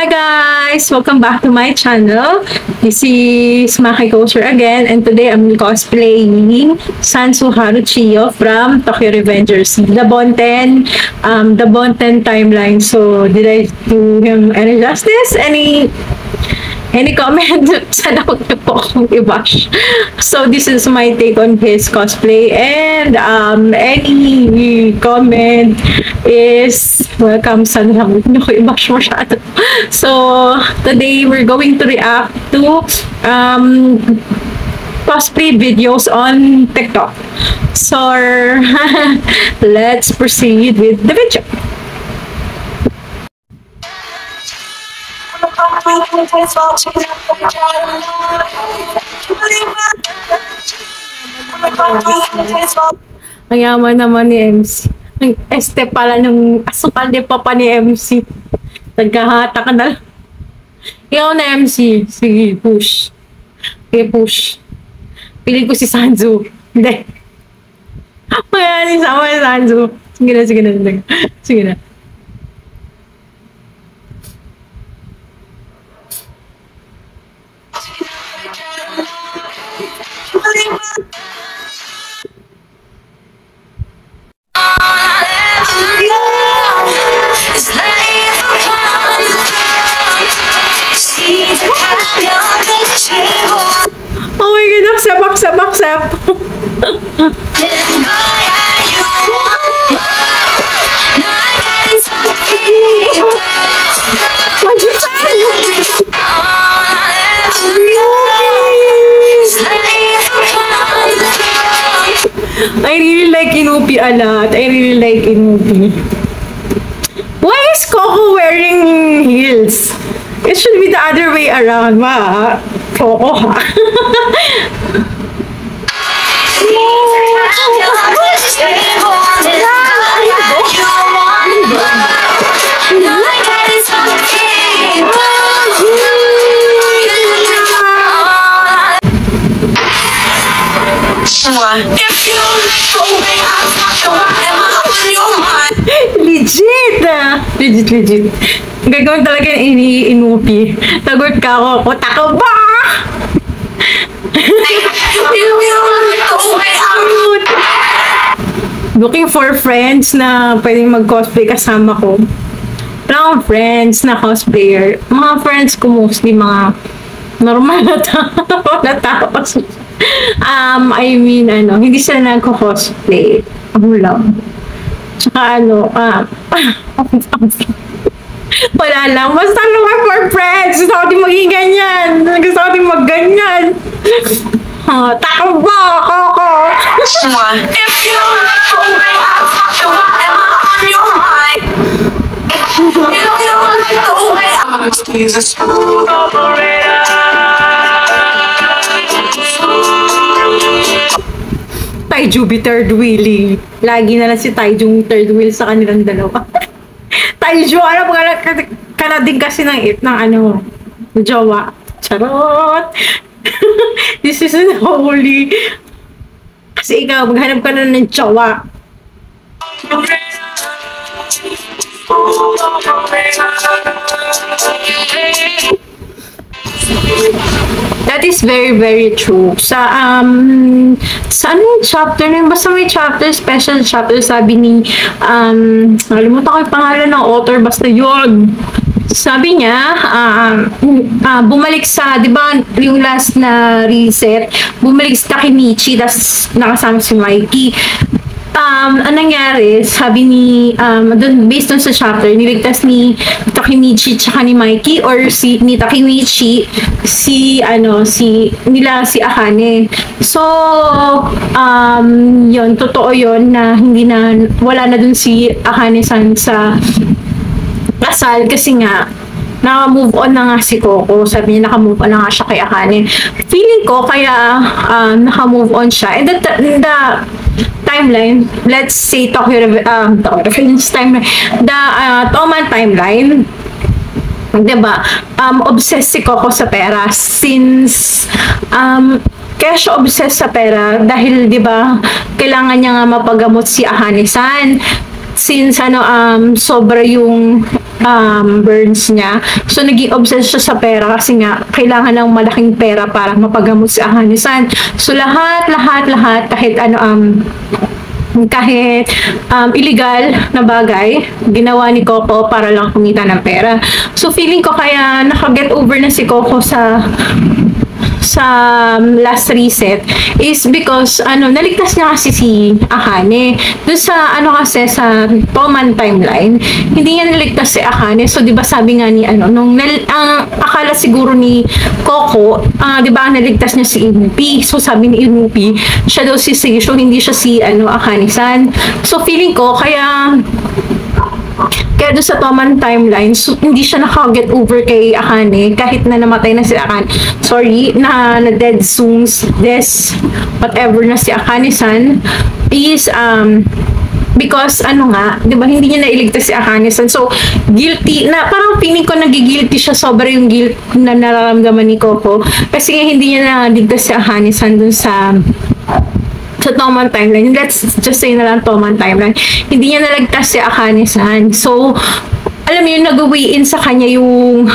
Hi guys! Welcome back to my channel. This is Maki Kosher again, and today I'm cosplaying Sansu Haruchiyo from Tokyo Revengers. The Bonten timeline. So did I do him any justice? Any comment? Sana huwag niyo po akong i-bash. So, this is my take on his cosplay. And, any comment is welcome. Sana huwag niyo ko i-bash masyado. So, today we're going to react to cosplay videos on TikTok. So, let's proceed with the video. Ang yaman naman ni MC. Ang este pala ng asukal de papa ni MC. Nagkahata ka na. Ikaw na MC. Sige, push. Sige, push. Pili ko si Sanzu. Hindi. Mayanin sa si Sanzu. Sige na, sige na. Sige na. Oh my God, accept. I really like Inupi a lot. Why is Coco wearing heels? It should be the other way around, ma. Coco, ha? Legit. Gagawin talaga yung Inupi. Tagot ka ako. Tako ba? Looking for friends na pwedeng mag-cosplay kasama ko. Wala akong friends na cosplayer. Mga friends ko mostly mga normal na tao. I mean, hindi sila nagko-cosplay. Ako lang. Tsaka wala lang. Basta naman for friends. Gusto ko din maging ganyan. Gusto ko din mag-ganyan. Takbo! Koko! If you he's a smooth operator. Taiju third wheeling. Lagi na lang si Taiju third wheel sa kanilang dalawa. Taiju, alam ka na din kasi ng jowa. Charot! This isn't holy. Kasi ikaw, maghanap ka na ng jowa. That is very, very true. Sa anong chapter na yun? Basta may chapter, special chapter, sabi ni, nalimutan ko yung pangalan ng author, basta yun. Sabi niya, bumalik sa, di ba, yung last na reset, bumalik sa Takemichi, tas nakasama si Mikey. Anong nangyari, sabi ni, based on sa chapter, niligtas ni Takemichi tsaka ni Mikey, or ni Takemichi, si Akane. So, yun, totoo yun, na wala na dun si Akane-san sa kasal, kasi nga, naka-move on na nga si Coco. Sabi niya, naka-move on na nga siya kay Akane. Feeling ko, kaya naka-move on siya. And the timeline, let's say Tokyo Revengers timeline, the Toman timeline, diba, obsessed si Coco sa pera since kaya siya obsessed sa pera dahil diba kailangan niya nga mapagamot si Ahane-san since sobra yung burns niya. So, naging obsessed siya sa pera kasi nga, kailangan ng malaking pera para mapagamot si Ahane-san. So, lahat, kahit illegal na bagay, ginawa ni Coco para lang kumita ng pera. So, feeling ko kaya nakaget over na si Coco sa last reset is because naligtas niya kasi si Ahane doon sa kasi sa Toman timeline, hindi niya naligtas si Ahane. So 'di ba sabi nga ni nung akala siguro ni Coco, 'di ba naligtas niya si Inupi. So sabi ni Inupi siya daw si Seisho, hindi siya si Ahane-san. So feeling ko kaya doon sa Toman timeline, so, hindi siya naka-get over kay Ahane kahit na namatay na si Ahane. Sorry, na dead soon, whatever na si Ahane-san is because 'di ba hindi niya nailigtas si Ahane-san. So guilty na, parang feeling ko nagigilty siya, sobra yung guilt na nararamdaman ni Coco kasi hindi niya naligtas si Ahane-san dun sa Toman timeline. Let's just say na lang Toman timeline. Hindi niya nalagtas si Ahane-san. So, alam mo yun, nag-weigh-in sa kanya yung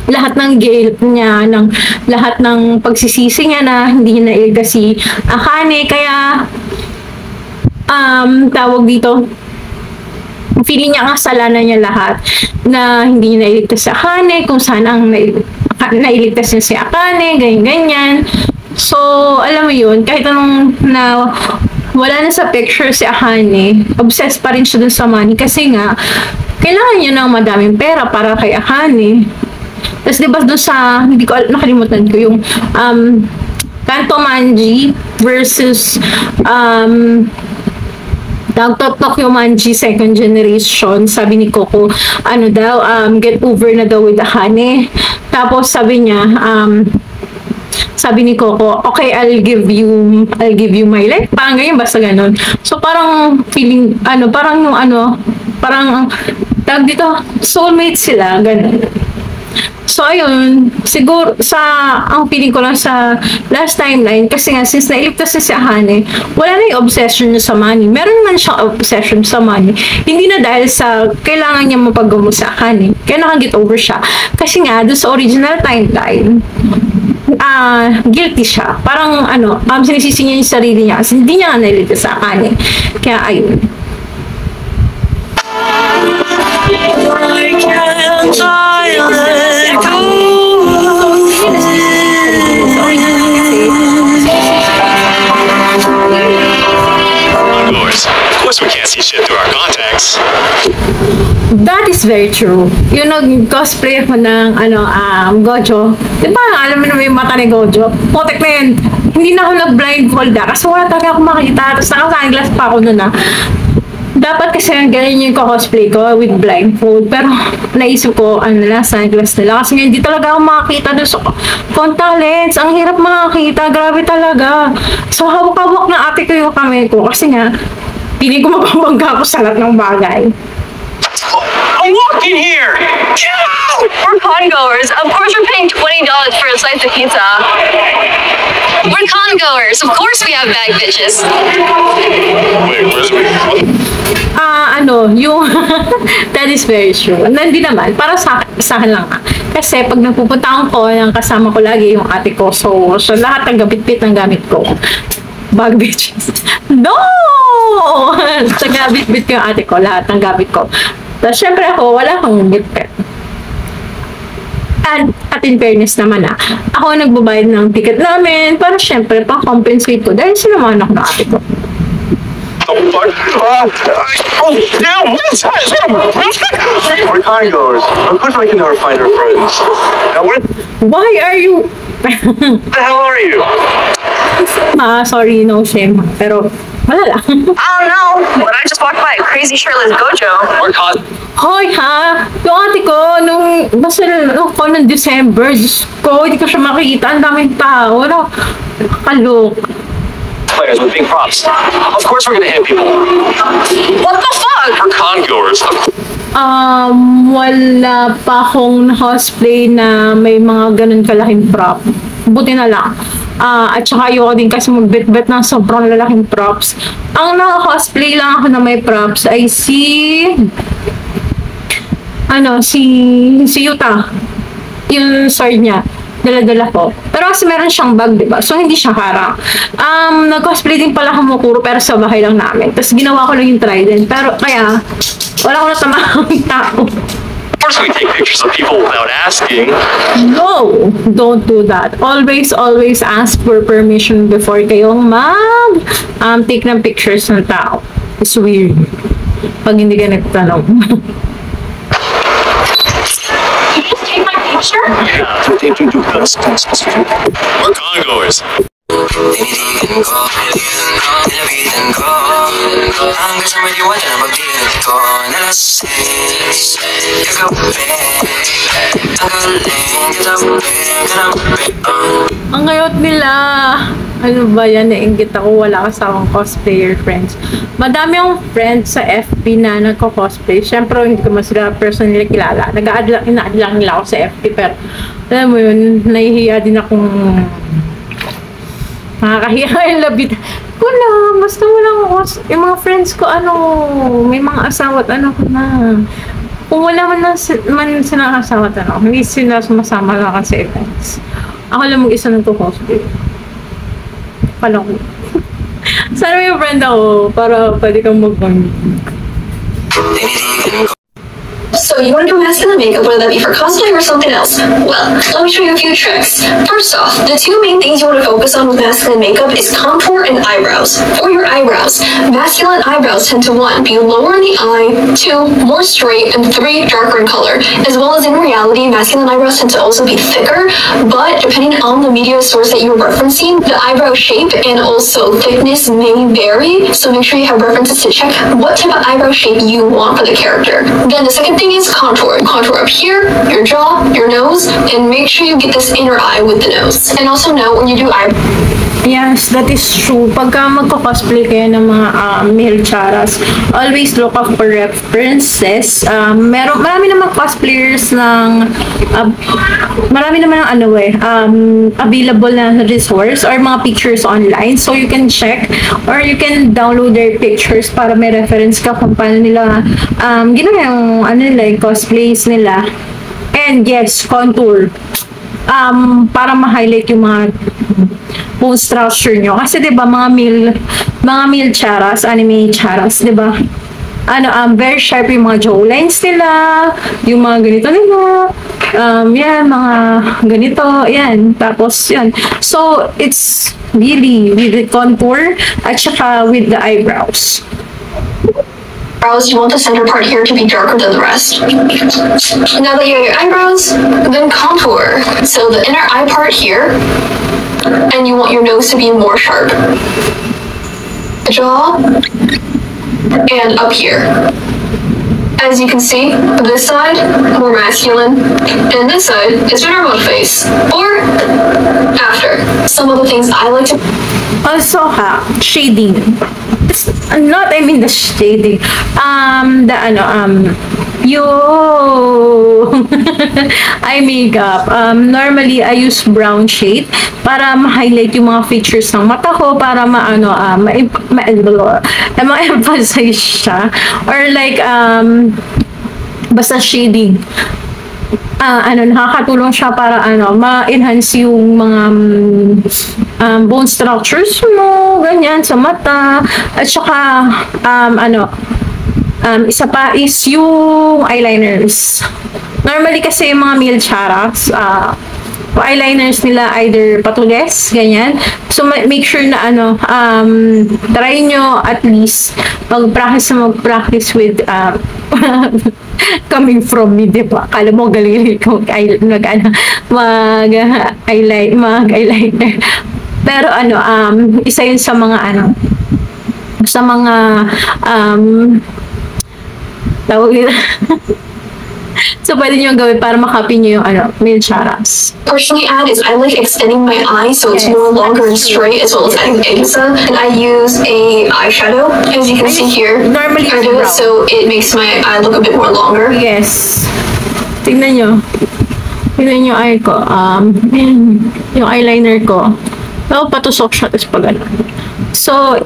lahat ng guilt niya, ng lahat ng pagsisisi niya na hindi niya nailigtas si Ahane. Kaya, tawag dito, feeling niya kasalanan niya lahat na hindi niya nailigtas si Ahane, kung saan ang nailigtas niya si Ahane, ganyan-ganyan. So, alam mo yun, kahit anong na wala na sa picture si Ahane, obsessed pa rin siya dun sa money kasi nga, kailangan niya ng madaming pera para kay Ahane. Tapos diba dun sa, hindi ko nakalimutan ko yung Kanto Manji versus Tokyo Manji second generation. Sabi ni Coco, get over na daw with Ahane. Tapos sabi niya, sabi ni Coco, okay, I'll give you my life. Parang ganyan, basta ganun. So, parang feeling, parang tawag dito, soulmate sila, ganun. So, ayun, siguro, ang feeling ko lang sa last timeline, kasi nga, since nailigtas na si Ahane, wala na yung obsession niya sa money. Meron man siyang obsession sa money. Hindi na dahil sa kailangan niya mapaggamot sa Ahane. Kaya nakag-get over siya. Kasi nga, doon sa original timeline, guilty siya. Parang sinisisi niya yung sarili niya kasi hindi niya nga nailigtas sa Ahane. Kaya ayun. Of course we can't see shit through our contacts. That is very true. Yung nag-cosplay ako ng Gojo. Di ba, alam mo naman yung mata ni Gojo? Potek na yun. Hindi na ako nag-blindfold kasi wala talaga ako makita. Tapos naka-sunglass pa ako nun Dapat kasi ganyan yung cosplay ko with blindfold. Pero naisip ko, sunglass nila. Kasi hindi talaga ako makakita doon sa contact lens. Ang hirap makakita. Grabe talaga. So, hawak-hawak na ate ko yung kamay ko. Kasi nga, piling ko mapapangga ko sa lahat ng bagay. I'm walking here! Get out! We're congoers. Of course we're paying $20 for a slice of pizza. We're congoers. Of course we have bag bitches. Wait, where's me? Yung that is very true. Hindi naman, para sa akin lang. Kasi pag nagpupunta ako ng kasama ko lagi yung ate ko. So lahat ng gabit-bit ng gamit ko. Bag bitches. No! Sa bit-bit ko yung ate ko, lahat ng gamit ko. Tapos syempre ako, wala akong bit-bit. At in fairness naman ako nagbabayad ng ticket namin para syempre pang-compensate ko dahil sinamahan ako ng ate ko. Damn! We're congoers. Of course I can never find our friends. Now where Why are you... the hell are you? Sorry, no shame. Pero, wala lang. I don't know, but I just walked by a crazy shirtless Gojo. We're con- Hoy ha! Yung ate ko, nung December, Diyos ko, hindi ko siya makikita. Ang daming tao. Kalok. players with big props. Of course we're gonna hit people. What the fuck? We're congoers. Wala pa akong cosplay na may mga ganun kalaking prop. Buti na lang. At saka ayoko din kasi magbit-bit ng sobrang lalaking props. Ang naka-cosplay lang ako na may props ay si ano, si Yuta, yung sword niya, dala-dala ko. Pero kasi meron siyang bag, di ba? So, hindi siya harang. Nag-cosplay din pala ako Mukuro, pero sa bahay lang namin. Tapos, ginawa ko lang yung trident. Pero, kaya, wala ko natamahang tao. Of course, we take pictures of people without asking. No! Don't do that. Always, always ask for permission before kayong take ng pictures ng tao. It's weird. Pag hindi ka nagtanong. Take my picture? We're congoers. Tinitigan ko, nilapitan ko hanggang sa maliwat na pagdilat ko nalasing kagabi ang galing katabi Ang ngayot nila. Ano ba yan? Nainggit ako. Wala kasawang cosplayer friends. Madami akong friends sa FB na nagko-cosplay. Siyempre, hindi ko mas sila personally kilala. Ina-add lang nila ako sa FB. Pero, alam mo yun, nahihiya din akong nakakahiya yung labit. Wala, basta walang yung mga friends ko, may mga asawa at ko na. Kung wala man sila asawa at hindi sila sumasama lang sa events. Ako lang mag-isa nagko-cosplay. Palang ko. Sana may friend ako para pwede kang mag-bond. tinitigan ko. So you want to do masculine makeup, whether that be for cosplay or something else? Well, let me show you a few tricks. First off, the two main things you want to focus on with masculine makeup is contour and eyebrows. For your eyebrows, masculine eyebrows tend to 1. Be lower in the eye, 2. More straight, and 3. Darker in color. As well as in reality, masculine eyebrows tend to also be thicker, but depending on the media source that you're referencing, the eyebrow shape and also thickness may vary, so make sure you have references to check what type of eyebrow shape you want for the character. Then the second thing is contour. Contour up here, your jaw, your nose, and make sure you get this inner eye with the nose. And also note when you do Yes, that is true. Pagka magko-cosplay kayo ng mga male charas, always look up for references. Marami naman cosplayers ng marami naman available na resource or mga pictures online. So you can check or you can download their pictures para may reference ka kung paano nila ginawa yung yung cosplays nila. And yes, contour. Para ma-highlight yung mga bone structure nyo. Kasi 'di ba mga male charas, anime charas, 'di ba? Very sharp yung mga jawlines nila, yung mga ganito nila. Yan, mga ganito, yan. Tapos, yan. So, it's really with the contour at saka with the eyebrows. You want the center part here to be darker than the rest. Now that you have your eyebrows, then contour. So the inner eye part here, and you want your nose to be more sharp. Jaw, and up here. As you can see, this side, more masculine, and this side is your normal face. Or after. Some of the things I like to... Also, shading. The shading. Yung eye makeup. Normally, I use brown shade para ma-highlight yung mga features ng mata ko para ma-emphasize siya. Or like, basta shading. Nakakatulong siya para ma-enhance yung mga bone structures mo, ganyan, sa mata. At saka, isa pa is yung eyeliners. Normally kasi yung mga male charas, eyeliners nila either patules, ganyan. So, make sure na try nyo at least mag-practice with coming from me, diba? Kala mo galing ko mag-eyeliner. Pero isa yun sa mga tawag nila. So, pwede nyo gawin para makopy nyo yung male charas. Personally add is I like extending my eye so it's more longer and straight, as well as adding Axa. And I use a eyeshadow, as you can see here. Normally, I do it so it makes my eye look a bit more longer. Yes. Tingnan nyo. Tingnan yung eye ko. Yung eyeliner ko. Patusok siya, tapos pag So,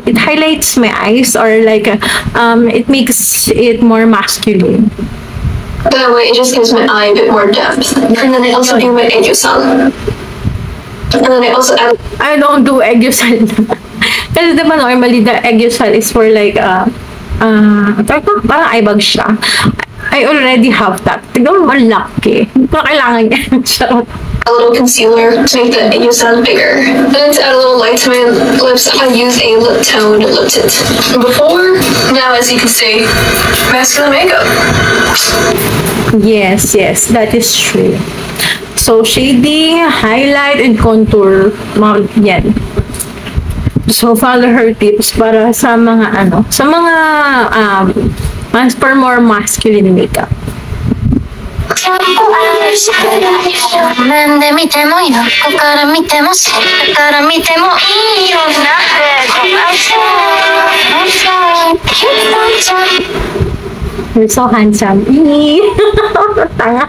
it highlights my eyes or like, it makes it more masculine. That way, it just gives my eye a bit more depth. And then I also do my Edyusal. And then I also add. I don't do Edyusal. Kasi diba normally the Edyusal is for like, parang eye bag siya. I already have that. Tignan mo, malaki. Parang kailangan niya. Charot. A little concealer to make the Edyusal bigger. And then to add a little light to my lips, I use a lip tone lip tint. Before, now as you can see, masculine makeup. Yes, that is true. So, shading, highlight, and contour. Yan. So, follow her tips para sa mga for more masculine makeup. 面で見ても横から見ても下から見てもいいようになってごめん You're so handsome. Tanga.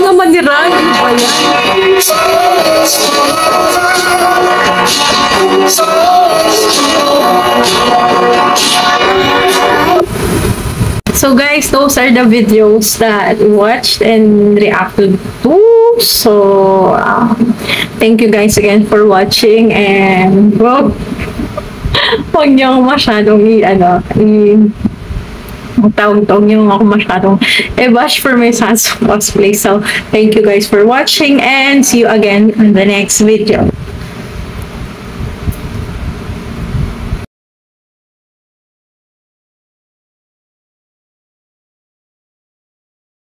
Naman ni Ran, ano ba yan? So guys, those are the videos that we watched and reacted to. So thank you guys again for watching, and well, huwag niyo ako masyadong bash for my son's cosplay. So thank you guys for watching, and see you again in the next video.